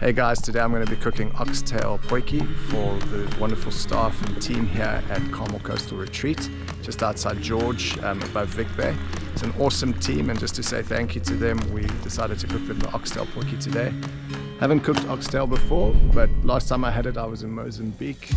Hey guys, today I'm going to be cooking Oxtail Potjie for the wonderful staff and team here at Carmel Coastal Retreat, just outside George, above Vic Bay. It's an awesome team, and just to say thank you to them, we decided to cook them the Oxtail Potjie today. Haven't cooked oxtail before, but last time I had it I was in Mozambique.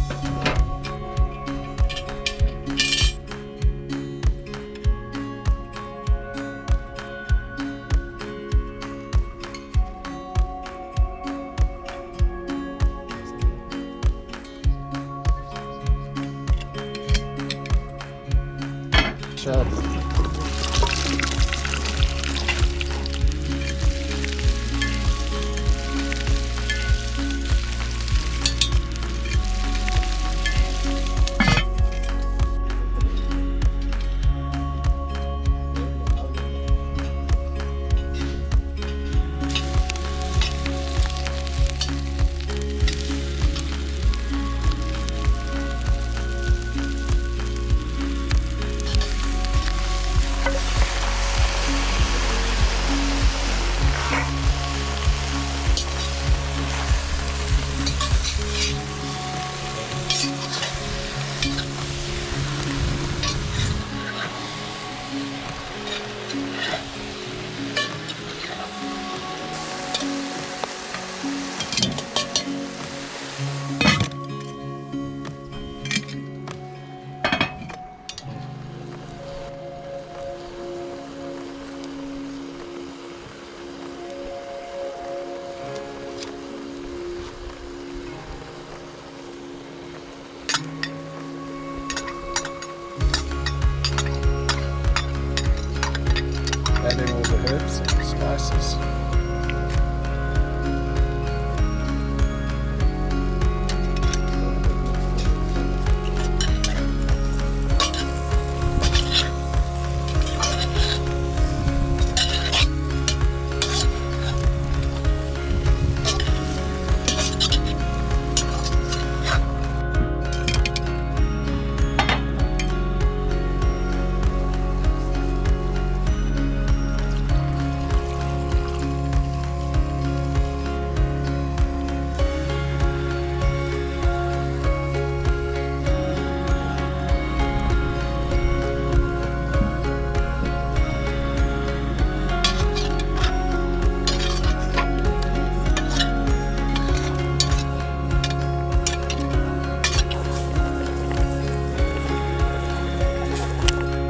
Adding all the herbs and spices.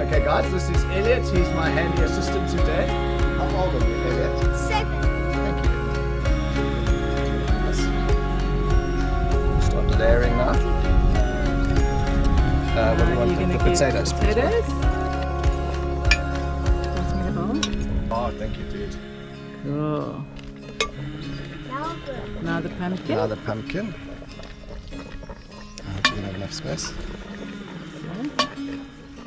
Okay guys, this is Elliot. He's my handy assistant today. How old are you, Elliot? 7. Thank you. Yes. Start layering now. What do you want? The potatoes. Potatoes. Pass me the bowl. Oh, thank you, dude. Cool. Now the pumpkin. Now the pumpkin. I hope you can have enough space.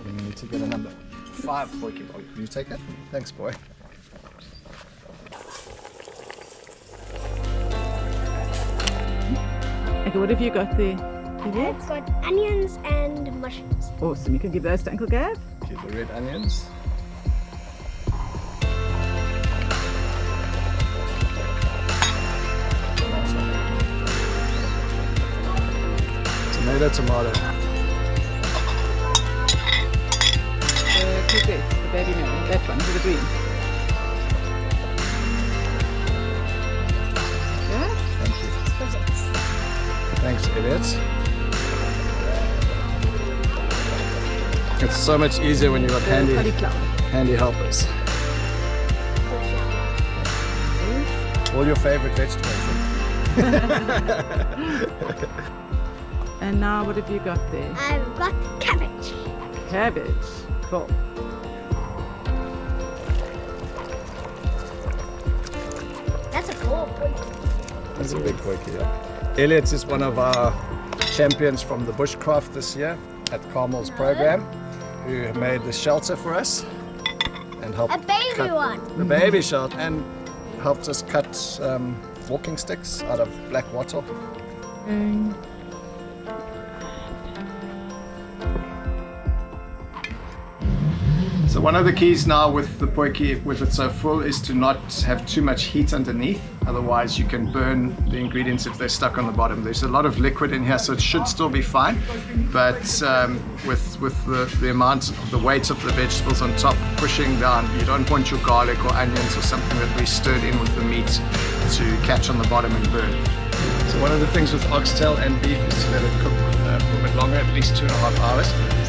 We need to get a number 5 potjie. Oh, can you take it? Thanks, boy. Okay, what have you got there? It's got onions and mushrooms. Awesome. You can give those to Uncle Gav. Okay, the red onions. Tomato. Courgettes, the baby melon, that one, with the green. Yeah? Thank you. Thanks, Elliot. It's so much easier when you've got handy helpers. All your favorite vegetables. And now what have you got there? I've got cabbage. Cabbage. Cool. That's a full potjie. That's a big potjie, yeah. Elliot is one of our champions from the bushcraft this year at Carmel's program, who made the shelter for us and helped A baby cut one. the baby shelter and helped us cut walking sticks out of black wattle. So So one of the keys now with the potjie, with it so full, is to not have too much heat underneath. Otherwise you can burn the ingredients if they're stuck on the bottom. There's a lot of liquid in here, so it should still be fine. But with the amount of the weight of the vegetables on top pushing down, you don't want your garlic or onions or something that we stirred in with the meat to catch on the bottom and burn. So one of the things with oxtail and beef is to let it cook for a bit longer, at least 2.5 hours.